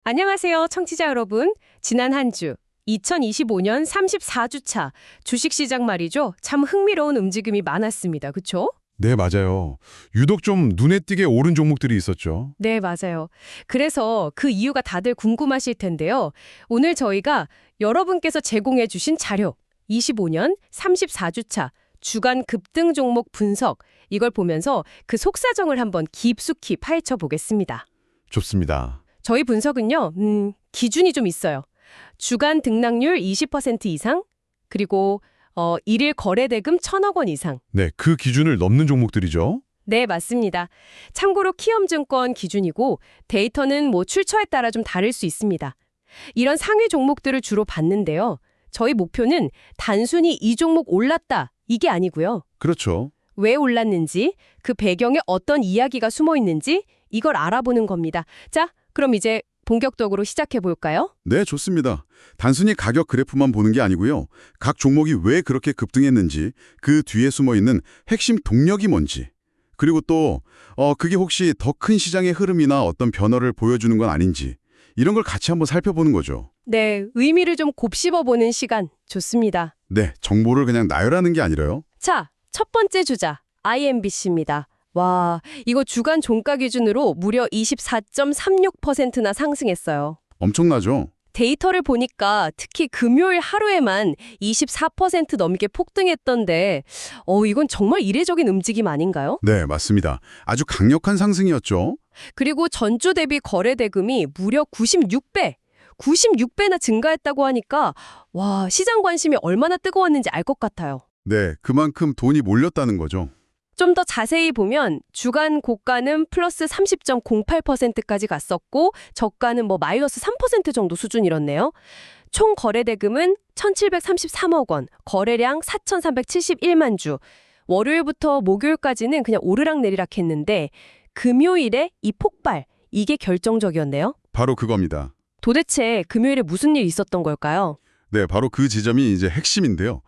안녕하세요, 청취자 여러분. 지난 한 주, 2025년 34주차 주식시장 말이죠. 참 흥미로운 움직임이 많았습니다. 그쵸? 네, 맞아요. 유독 좀 눈에 띄게 오른 종목들이 있었죠. 네, 맞아요. 그래서 그 이유가 다들 궁금하실 텐데요. 오늘 저희가 여러분께서 제공해 주신 자료, 25년 34주차 주간 급등 종목 분석, 이걸 보면서 그 속사정을 한번 깊숙이 파헤쳐 보겠습니다. 좋습니다. 저희 분석은요, 기준이 좀 있어요. 주간 등락률 20% 이상, 그리고 일일 거래대금 1,000억 원 이상. 네, 그 기준을 넘는 종목들이죠. 네, 맞습니다. 참고로 키움증권 기준이고 데이터는 출처에 따라 좀 다를 수 있습니다. 이런 상위 종목들을 주로 봤는데요. 저희 목표는 단순히 이 종목 올랐다, 이게 아니고요. 그렇죠. 왜 올랐는지, 그 배경에 어떤 이야기가 숨어 있는지 이걸 알아보는 겁니다. 자, 그럼 이제 본격적으로 시작해 볼까요? 네, 좋습니다. 단순히 가격 그래프만 보는 게 아니고요. 각 종목이 왜 그렇게 급등했는지, 그 뒤에 숨어있는 핵심 동력이 뭔지, 그리고 또 그게 혹시 더 큰 시장의 흐름이나 어떤 변화를 보여주는 건 아닌지, 이런 걸 같이 한번 살펴보는 거죠. 네, 의미를 좀 곱씹어보는 시간 좋습니다. 네, 정보를 그냥 나열하는 게 아니라요. 자, 첫 번째 주자 IMBC입니다. 와, 이거 주간 종가 기준으로 무려 24.36%나 상승했어요. 엄청나죠? 데이터를 보니까 특히 금요일 하루에만 24% 넘게 폭등했던데 이건 정말 이례적인 움직임 아닌가요? 네, 맞습니다. 아주 강력한 상승이었죠. 그리고 전주 대비 거래 대금이 무려 96배나 증가했다고 하니까 와, 시장 관심이 얼마나 뜨거웠는지 알 것 같아요. 네, 그만큼 돈이 몰렸다는 거죠. 좀 더 자세히 보면 주간 고가는 플러스 30.08%까지 갔었고 저가는 마이너스 3% 정도 수준이었네요. 총 거래 대금은 1,733억 원, 거래량 4,371만 주. 월요일부터 목요일까지는 그냥 오르락내리락 했는데 금요일에 이 폭발, 이게 결정적이었네요. 바로 그겁니다. 도대체 금요일에 무슨 일이 있었던 걸까요? 네, 바로 그 지점이 이제 핵심인데요.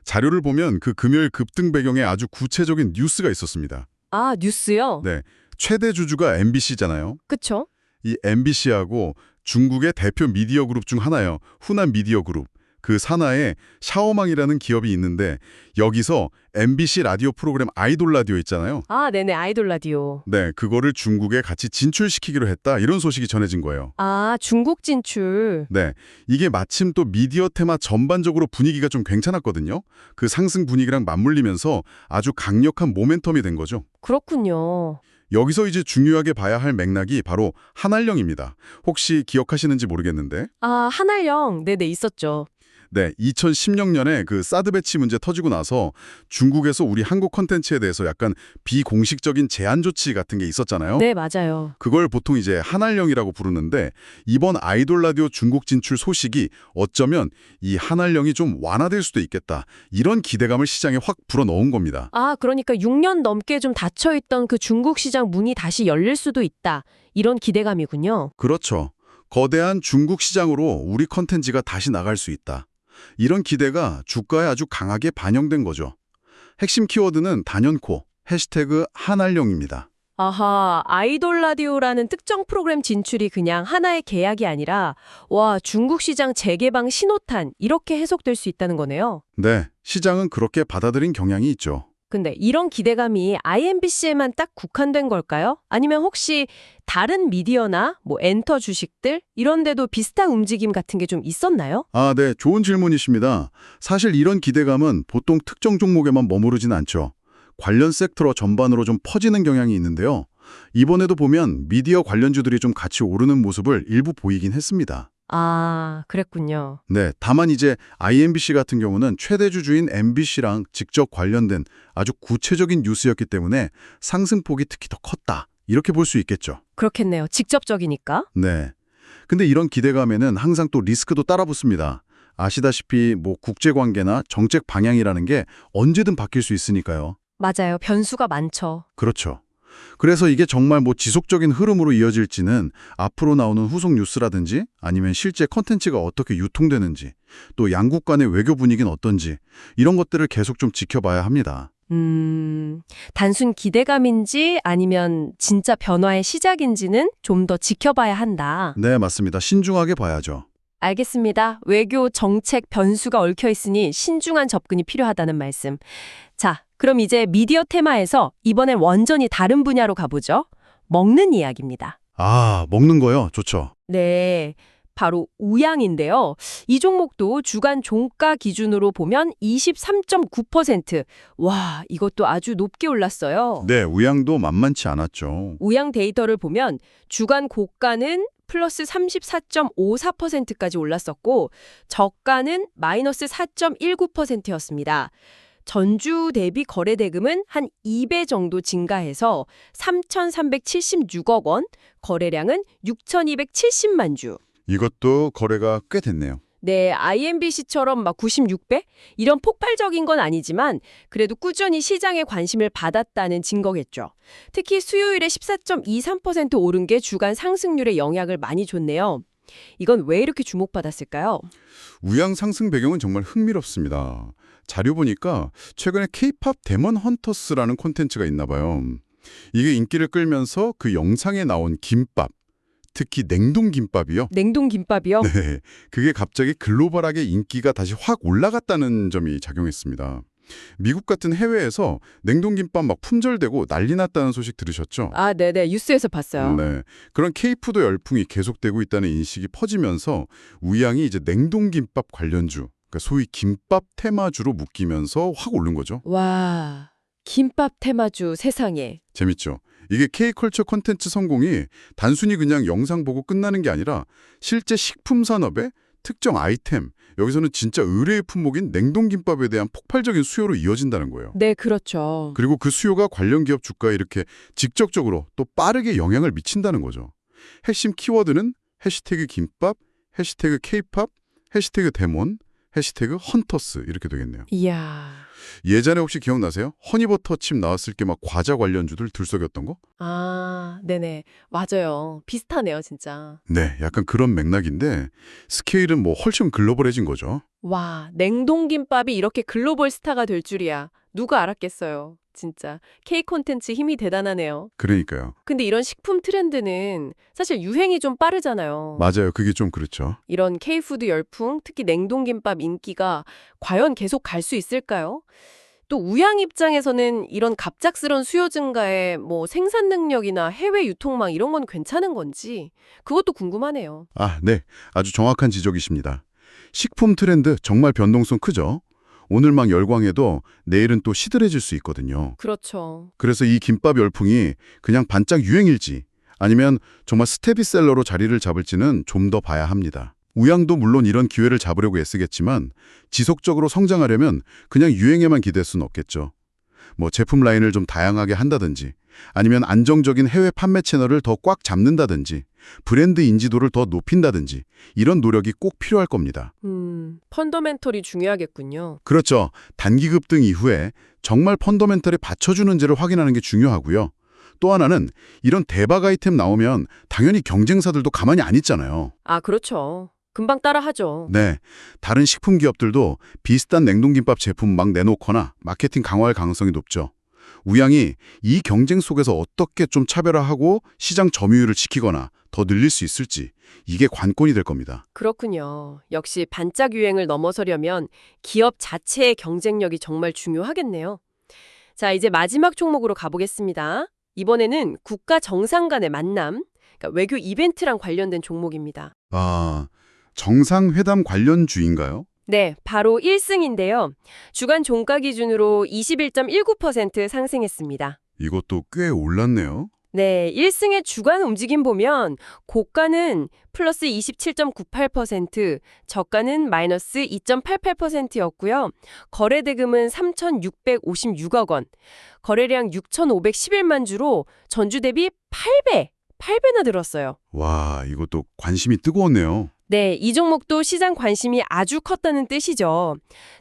자료를 보면 그 금요일 급등 배경에 아주 구체적인 뉴스가 있었습니다. 아, 뉴스요? 네, 최대 주주가 MBC잖아요. 그쵸? 이 MBC하고 중국의 대표 미디어 그룹 중 하나예요. 후난 미디어 그룹. 그 산하에 샤오망이라는 기업이 있는데 여기서 MBC 라디오 프로그램 아이돌 라디오 있잖아요. 아, 네네, 아이돌 라디오. 네, 그거를 중국에 같이 진출시키기로 했다. 이런 소식이 전해진 거예요. 아, 중국 진출. 네, 이게 마침 또 미디어 테마 전반적으로 분위기가 좀 괜찮았거든요. 그 상승 분위기랑 맞물리면서 아주 강력한 모멘텀이 된 거죠. 그렇군요. 여기서 이제 중요하게 봐야 할 맥락이 바로 한알령입니다. 혹시 기억하시는지 모르겠는데. 아, 한알령. 네네, 있었죠. 네, 2016년에 그 사드 배치 문제 터지고 나서 중국에서 우리 한국 콘텐츠에 대해서 약간 비공식적인 제한 조치 같은 게 있었잖아요. 네, 맞아요. 그걸 보통 이제 한알령이라고 부르는데 이번 아이돌 라디오 중국 진출 소식이 어쩌면 이 한알령이 좀 완화될 수도 있겠다. 이런 기대감을 시장에 확 불어넣은 겁니다. 아, 그러니까 6년 넘게 좀 닫혀있던 그 중국 시장 문이 다시 열릴 수도 있다. 이런 기대감이군요. 그렇죠. 거대한 중국 시장으로 우리 콘텐츠가 다시 나갈 수 있다. 이런 기대가 주가에 아주 강하게 반영된 거죠. 핵심 키워드는 단연코 해시태그 한알령입니다. 아하, 아이돌 라디오라는 특정 프로그램 진출이 그냥 하나의 계약이 아니라 와, 중국 시장 재개방 신호탄 이렇게 해석될 수 있다는 거네요. 네, 시장은 그렇게 받아들인 경향이 있죠. 근데 이런 기대감이 IMBC에만 딱 국한된 걸까요? 아니면 혹시 다른 미디어나 엔터 주식들 이런 데도 비슷한 움직임 같은 게 좀 있었나요? 아, 네, 좋은 질문이십니다. 사실 이런 기대감은 보통 특정 종목에만 머무르진 않죠. 관련 섹터 전반으로 좀 퍼지는 경향이 있는데요. 이번에도 보면 미디어 관련주들이 좀 같이 오르는 모습을 일부 보이긴 했습니다. 아, 그랬군요. 네, 다만 이제 IMBC 같은 경우는 최대 주주인 MBC랑 직접 관련된 아주 구체적인 뉴스였기 때문에 상승폭이 특히 더 컸다. 이렇게 볼 수 있겠죠. 그렇겠네요. 직접적이니까. 네. 근데 이런 기대감에는 항상 또 리스크도 따라 붙습니다. 아시다시피 국제관계나 정책 방향이라는 게 언제든 바뀔 수 있으니까요. 맞아요. 변수가 많죠. 그렇죠. 그래서 이게 정말 지속적인 흐름으로 이어질지는 앞으로 나오는 후속 뉴스라든지 아니면 실제 컨텐츠가 어떻게 유통되는지 또 양국 간의 외교 분위기는 어떤지 이런 것들을 계속 좀 지켜봐야 합니다. 단순 기대감인지 아니면 진짜 변화의 시작인지는 좀 더 지켜봐야 한다. 네, 맞습니다. 신중하게 봐야죠. 알겠습니다. 외교 정책 변수가 얽혀 있으니 신중한 접근이 필요하다는 말씀. 자, 그럼 이제 미디어 테마에서 이번엔 완전히 다른 분야로 가보죠. 먹는 이야기입니다. 아, 먹는 거요? 좋죠. 네, 바로 우양인데요. 이 종목도 주간 종가 기준으로 보면 23.9%. 와, 이것도 아주 높게 올랐어요. 네, 우양도 만만치 않았죠. 우양 데이터를 보면 주간 고가는 플러스 34.54%까지 올랐었고 저가는 마이너스 4.19%였습니다. 전주 대비 거래 대금은 한 2배 정도 증가해서 3,376억 원, 거래량은 6,270만 주. 이것도 거래가 꽤 됐네요. 네, IMBC처럼 막 96배? 이런 폭발적인 건 아니지만 그래도 꾸준히 시장에 관심을 받았다는 증거겠죠. 특히 수요일에 14.23% 오른 게 주간 상승률에 영향을 많이 줬네요. 이건 왜 이렇게 주목받았을까요? 우양 상승 배경은 정말 흥미롭습니다. 자료 보니까 최근에 K-팝 데몬 헌터스라는 콘텐츠가 있나 봐요. 이게 인기를 끌면서 그 영상에 나온 김밥, 특히 냉동 김밥이요. 냉동 김밥이요? 네, 그게 갑자기 글로벌하게 인기가 다시 확 올라갔다는 점이 작용했습니다. 미국 같은 해외에서 냉동김밥 막 품절되고 난리 났다는 소식 들으셨죠? 아, 네네. 뉴스에서 봤어요. 네, 그런 K푸드 열풍이 계속되고 있다는 인식이 퍼지면서 우양이 이제 냉동김밥 관련주, 그러니까 소위 김밥 테마주로 묶이면서 확 오른 거죠. 와, 김밥 테마주 세상에. 재밌죠? 이게 K컬처 콘텐츠 성공이 단순히 그냥 영상 보고 끝나는 게 아니라 실제 식품 산업의 특정 아이템, 여기서는 진짜 의뢰의 품목인 냉동김밥에 대한 폭발적인 수요로 이어진다는 거예요. 네, 그렇죠. 그리고 그 수요가 관련 기업 주가에 이렇게 직접적으로 또 빠르게 영향을 미친다는 거죠. 핵심 키워드는 해시태그 김밥, 해시태그 K팝, 해시태그 데몬, 해시태그 헌터스 이렇게 되겠네요. 이야. 예전에 혹시 기억나세요? 허니버터 칩 나왔을 때 막 과자 관련주들 들썩였던 거? 아, 네네. 맞아요. 비슷하네요, 진짜. 네, 약간 그런 맥락인데 스케일은 뭐 훨씬 글로벌해진 거죠. 와, 냉동김밥이 이렇게 글로벌 스타가 될 줄이야. 누가 알았겠어요. 진짜. K 콘텐츠 힘이 대단하네요. 그러니까요. 근데 이런 식품 트렌드는 사실 유행이 좀 빠르잖아요. 맞아요. 그게 좀 그렇죠. 이런 K푸드 열풍, 특히 냉동김밥 인기가 과연 계속 갈 수 있을까요? 또 우양 입장에서는 이런 갑작스런 수요 증가에 뭐 생산 능력이나 해외 유통망 이런 건 괜찮은 건지 그것도 궁금하네요. 아, 네. 아주 정확한 지적이십니다. 식품 트렌드 정말 변동성 크죠? 오늘 막 열광해도 내일은 또 시들해질 수 있거든요. 그렇죠. 그래서 이 김밥 열풍이 그냥 반짝 유행일지 아니면 정말 스테디셀러로 자리를 잡을지는 좀 더 봐야 합니다. 우양도 물론 이런 기회를 잡으려고 애쓰겠지만 지속적으로 성장하려면 그냥 유행에만 기댈 수는 없겠죠. 뭐 제품 라인을 좀 다양하게 한다든지 아니면 안정적인 해외 판매 채널을 더 꽉 잡는다든지 브랜드 인지도를 더 높인다든지 이런 노력이 꼭 필요할 겁니다. 펀더멘털이 중요하겠군요. 그렇죠. 단기 급등 이후에 정말 펀더멘털에 받쳐주는지를 확인하는 게 중요하고요. 또 하나는 이런 대박 아이템 나오면 당연히 경쟁사들도 가만히 안 있잖아요. 아, 그렇죠. 금방 따라하죠. 네, 다른 식품 기업들도 비슷한 냉동김밥 제품 막 내놓거나 마케팅 강화할 가능성이 높죠. 우양이 이 경쟁 속에서 어떻게 좀 차별화하고 시장 점유율을 지키거나 더 늘릴 수 있을지 이게 관건이 될 겁니다. 그렇군요. 역시 반짝 유행을 넘어서려면 기업 자체의 경쟁력이 정말 중요하겠네요. 자, 이제 마지막 종목으로 가보겠습니다. 이번에는 국가 정상 간의 만남, 그러니까 외교 이벤트랑 관련된 종목입니다. 아, 정상회담 관련주인가요? 네, 바로 1승인데요. 주간 종가 기준으로 21.19% 상승했습니다. 이것도 꽤 올랐네요. 네, 1승의 주간 움직임 보면 고가는 플러스 27.98%, 저가는 마이너스 2.88%였고요. 거래 대금은 3,656억 원, 거래량 6,511만 주로 전주 대비 8배나 늘었어요. 와, 이것도 관심이 뜨거웠네요. 네, 이 종목도 시장 관심이 아주 컸다는 뜻이죠.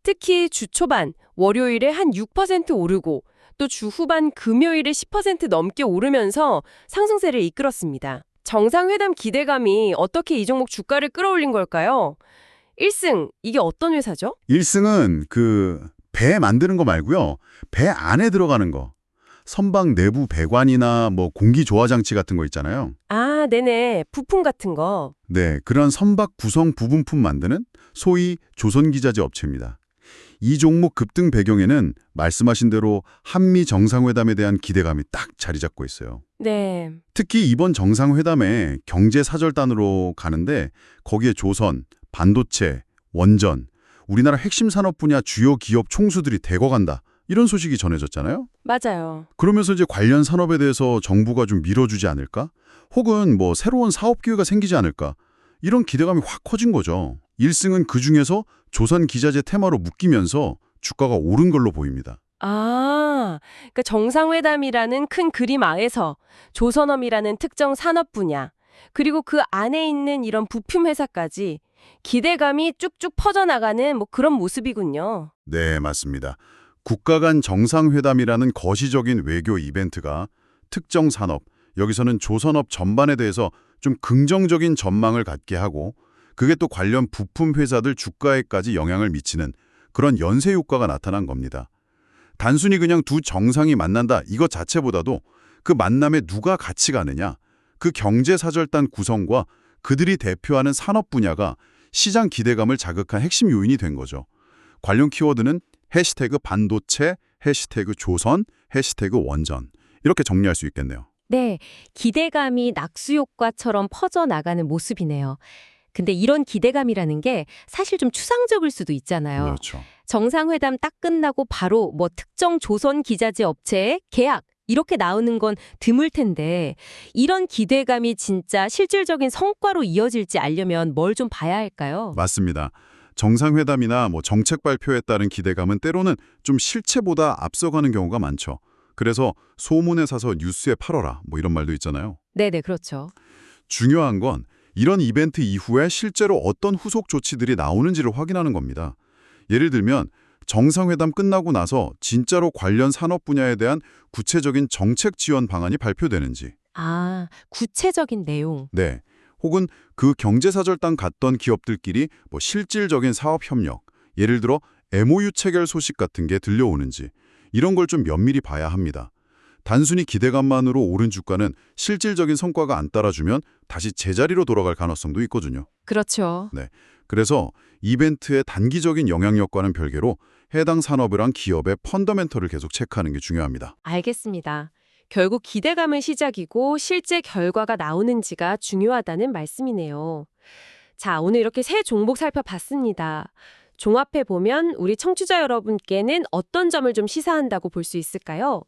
특히 주 초반, 월요일에 한 6% 오르고 또 주 후반 금요일에 10% 넘게 오르면서 상승세를 이끌었습니다. 정상회담 기대감이 어떻게 이 종목 주가를 끌어올린 걸까요? 1승, 이게 어떤 회사죠? 1승은 배 만드는 거 말고요. 배 안에 들어가는 거. 선박 내부 배관이나 뭐 공기 조화 장치 같은 거 있잖아요. 아, 네네. 부품 같은 거. 네, 그런 선박 구성 부분품 만드는 소위 조선기자재 업체입니다. 이 종목 급등 배경에는 말씀하신 대로 한미 정상회담에 대한 기대감이 딱 자리 잡고 있어요. 네. 특히 이번 정상회담에 경제사절단으로 가는데 거기에 조선, 반도체, 원전, 우리나라 핵심 산업 분야 주요 기업 총수들이 대거 간다. 이런 소식이 전해졌잖아요. 맞아요. 그러면서 이제 관련 산업에 대해서 정부가 좀 밀어주지 않을까? 혹은 뭐 새로운 사업 기회가 생기지 않을까? 이런 기대감이 확 커진 거죠. 1승은 그중에서 조선 기자재 테마로 묶이면서 주가가 오른 걸로 보입니다. 아, 그러니까 정상회담이라는 큰 그림 아래서 조선업이라는 특정 산업 분야, 그리고 그 안에 있는 이런 부품 회사까지 기대감이 쭉쭉 퍼져나가는 뭐 그런 모습이군요. 네, 맞습니다. 국가 간 정상회담이라는 거시적인 외교 이벤트가 특정 산업, 여기서는 조선업 전반에 대해서 좀 긍정적인 전망을 갖게 하고 그게 또 관련 부품 회사들 주가에까지 영향을 미치는 그런 연쇄 효과가 나타난 겁니다. 단순히 그냥 두 정상이 만난다 이것 자체보다도 그 만남에 누가 같이 가느냐, 그 경제사절단 구성과 그들이 대표하는 산업 분야가 시장 기대감을 자극한 핵심 요인이 된 거죠. 관련 키워드는 해시태그 반도체, 해시태그 조선, 해시태그 원전 이렇게 정리할 수 있겠네요. 네, 기대감이 낙수효과처럼 퍼져나가는 모습이네요. 근데 이런 기대감이라는 게 사실 좀 추상적일 수도 있잖아요. 그렇죠. 정상회담 딱 끝나고 바로 뭐 특정 조선 기자재 업체의 계약 이렇게 나오는 건 드물 텐데 이런 기대감이 진짜 실질적인 성과로 이어질지 알려면 뭘 좀 봐야 할까요? 맞습니다. 정상회담이나 뭐 정책 발표에 따른 기대감은 때로는 좀 실체보다 앞서가는 경우가 많죠. 그래서 소문에 사서 뉴스에 팔어라 뭐 이런 말도 있잖아요. 네네, 그렇죠. 중요한 건 이런 이벤트 이후에 실제로 어떤 후속 조치들이 나오는지를 확인하는 겁니다. 예를 들면 정상회담 끝나고 나서 진짜로 관련 산업 분야에 대한 구체적인 정책 지원 방안이 발표되는지, 아, 구체적인 내용. 네, 혹은 그 경제사절단 갔던 기업들끼리 뭐 실질적인 사업 협력, 예를 들어 MOU 체결 소식 같은 게 들려오는지 이런 걸 좀 면밀히 봐야 합니다. 단순히 기대감만으로 오른 주가는 실질적인 성과가 안 따라주면 다시 제자리로 돌아갈 가능성도 있거든요. 그렇죠. 그래서 이벤트의 단기적인 영향력과는 별개로 해당 산업이랑 기업의 펀더멘털을 계속 체크하는 게 중요합니다. 알겠습니다. 결국 기대감은 시작이고 실제 결과가 나오는지가 중요하다는 말씀이네요. 자, 오늘 이렇게 세 종목 살펴봤습니다. 종합해보면 우리 청취자 여러분께는 어떤 점을 좀 시사한다고 볼 수 있을까요?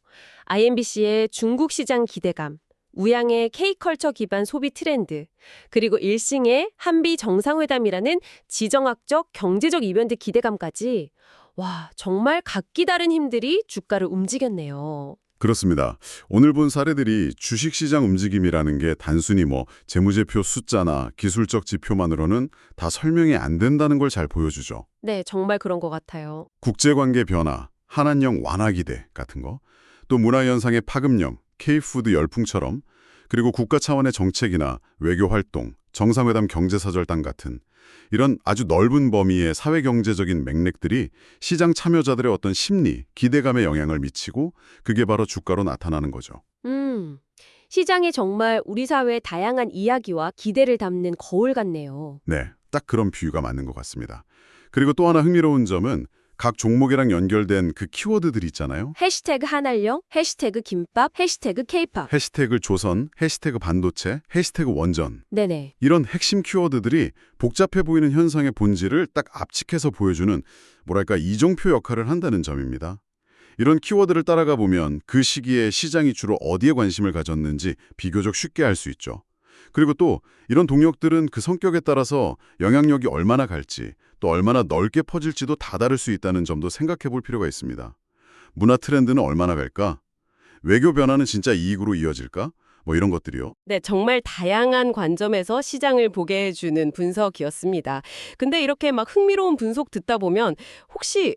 IMBC의 중국 시장 기대감, 우양의 K컬처 기반 소비 트렌드, 그리고 일싱의 한미 정상회담이라는 지정학적, 경제적 이벤트 기대감까지 와, 정말 각기 다른 힘들이 주가를 움직였네요. 그렇습니다. 오늘 본 사례들이 주식시장 움직임이라는 게 단순히 뭐 재무제표 숫자나 기술적 지표만으로는 다 설명이 안 된다는 걸 잘 보여주죠. 네, 정말 그런 것 같아요. 국제관계 변화, 한한령 완화 기대 같은 거, 또 문화현상의 파급력, K푸드 열풍처럼, 그리고 국가 차원의 정책이나 외교활동, 정상회담 경제사절단 같은 이런 아주 넓은 범위의 사회경제적인 맥락들이 시장 참여자들의 어떤 심리, 기대감에 영향을 미치고 그게 바로 주가로 나타나는 거죠. 시장이 정말 우리 사회의 다양한 이야기와 기대를 담는 거울 같네요. 네, 딱 그런 비유가 맞는 것 같습니다. 그리고 또 하나 흥미로운 점은 각 종목이랑 연결된 그 키워드들 있잖아요. 해시태그 한알령, 해시태그 김밥, 해시태그 케이팝. 해시태그 조선, 해시태그 반도체, 해시태그 원전. 네네. 이런 핵심 키워드들이 복잡해 보이는 현상의 본질을 딱 압축해서 보여주는 뭐랄까 이정표 역할을 한다는 점입니다. 이런 키워드를 따라가 보면 그 시기에 시장이 주로 어디에 관심을 가졌는지 비교적 쉽게 알 수 있죠. 그리고 또 이런 동력들은 그 성격에 따라서 영향력이 얼마나 갈지 또 얼마나 넓게 퍼질지도 다 다를 수 있다는 점도 생각해 볼 필요가 있습니다. 문화 트렌드는 얼마나 갈까? 외교 변화는 진짜 이익으로 이어질까? 뭐 이런 것들이요. 네, 정말 다양한 관점에서 시장을 보게 해주는 분석이었습니다. 근데 이렇게 막 흥미로운 분석 듣다 보면 혹시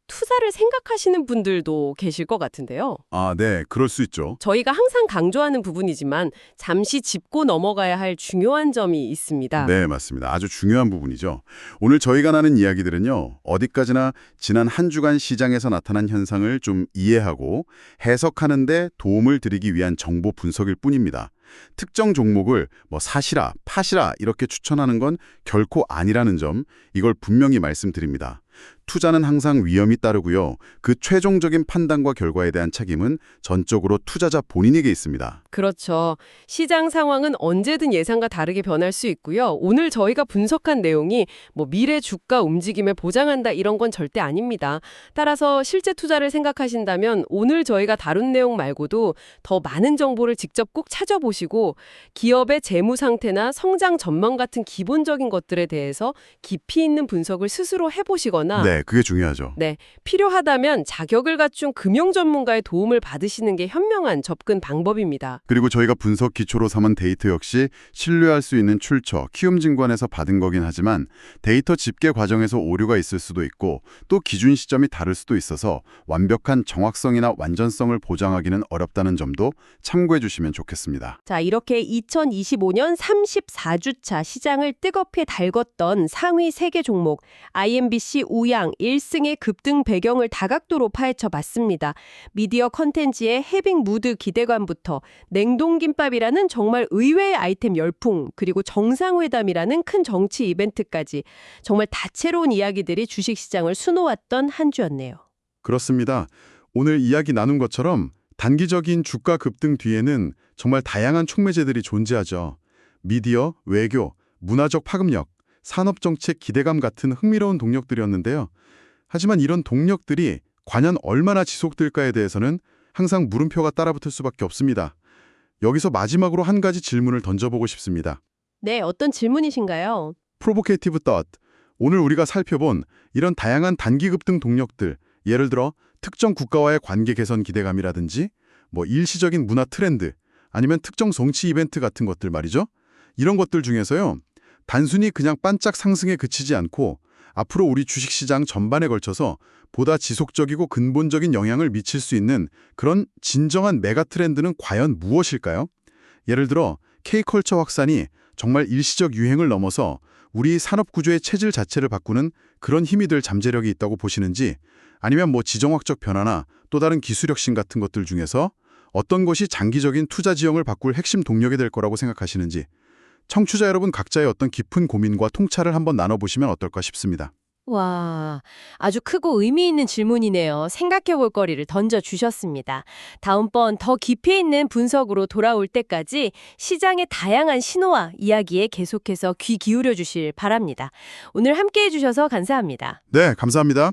투자를 생각하시는 분들도 계실 것 같은데요. 아, 네. 그럴 수 있죠. 저희가 항상 강조하는 부분이지만 잠시 짚고 넘어가야 할 중요한 점이 있습니다. 네, 맞습니다. 아주 중요한 부분이죠. 오늘 저희가 나눈 이야기들은요. 어디까지나 지난 한 주간 시장에서 나타난 현상을 좀 이해하고 해석하는 데 도움을 드리기 위한 정보 분석일 뿐입니다. 특정 종목을 뭐 사시라, 파시라 이렇게 추천하는 건 결코 아니라는 점, 이걸 분명히 말씀드립니다. 투자는 항상 위험이 따르고요. 그 최종적인 판단과 결과에 대한 책임은 전적으로 투자자 본인에게 있습니다. 그렇죠. 시장 상황은 언제든 예상과 다르게 변할 수 있고요. 오늘 저희가 분석한 내용이 뭐 미래 주가 움직임을 보장한다 이런 건 절대 아닙니다. 따라서 실제 투자를 생각하신다면 오늘 저희가 다룬 내용 말고도 더 많은 정보를 직접 꼭 찾아보시고 기업의 재무 상태나 성장 전망 같은 기본적인 것들에 대해서 깊이 있는 분석을 스스로 해보시거나 네, 그게 중요하죠. 네, 필요하다면 자격을 갖춘 금융 전문가의 도움을 받으시는 게 현명한 접근 방법입니다. 그리고 저희가 분석 기초로 삼은 데이터 역시 신뢰할 수 있는 출처, 키움증권에서 받은 거긴 하지만 데이터 집계 과정에서 오류가 있을 수도 있고 또 기준 시점이 다를 수도 있어서 완벽한 정확성이나 완전성을 보장하기는 어렵다는 점도 참고해 주시면 좋겠습니다. 자, 이렇게 2025년 34주차 시장을 뜨겁게 달궜던 상위 3개 종목 IMBC 우양 1승의 급등 배경을 다각도로 파헤쳐 봤습니다. 미디어 컨텐츠의 해빙 무드 기대감부터 냉동김밥이라는 정말 의외의 아이템 열풍, 그리고 정상회담이라는 큰 정치 이벤트까지 정말 다채로운 이야기들이 주식시장을 수놓았던 한 주였네요. 그렇습니다. 오늘 이야기 나눈 것처럼 단기적인 주가 급등 뒤에는 정말 다양한 촉매제들이 존재하죠. 미디어, 외교, 문화적 파급력, 산업정책 기대감 같은 흥미로운 동력들이었는데요. 하지만 이런 동력들이 과연 얼마나 지속될까에 대해서는 항상 물음표가 따라붙을 수밖에 없습니다. 여기서 마지막으로 한 가지 질문을 던져보고 싶습니다. 네, 어떤 질문이신가요? 프로보케이티브 덧. 오늘 우리가 살펴본 이런 다양한 단기 급등 동력들, 예를 들어 특정 국가와의 관계 개선 기대감이라든지 뭐 일시적인 문화 트렌드, 아니면 특정 정치 이벤트 같은 것들 말이죠. 이런 것들 중에서요. 단순히 그냥 반짝 상승에 그치지 않고 앞으로 우리 주식시장 전반에 걸쳐서 보다 지속적이고 근본적인 영향을 미칠 수 있는 그런 진정한 메가 트렌드는 과연 무엇일까요? 예를 들어 K컬처 확산이 정말 일시적 유행을 넘어서 우리 산업구조의 체질 자체를 바꾸는 그런 힘이 될 잠재력이 있다고 보시는지, 아니면 뭐 지정학적 변화나 또 다른 기술 혁신 같은 것들 중에서 어떤 것이 장기적인 투자 지형을 바꿀 핵심 동력이 될 거라고 생각하시는지, 청취자 여러분 각자의 어떤 깊은 고민과 통찰을 한번 나눠보시면 어떨까 싶습니다. 와, 아주 크고 의미 있는 질문이네요. 생각해 볼 거리를 던져주셨습니다. 다음번 더 깊이 있는 분석으로 돌아올 때까지 시장의 다양한 신호와 이야기에 계속해서 귀 기울여 주실 바랍니다. 오늘 함께해 주셔서 감사합니다. 네, 감사합니다.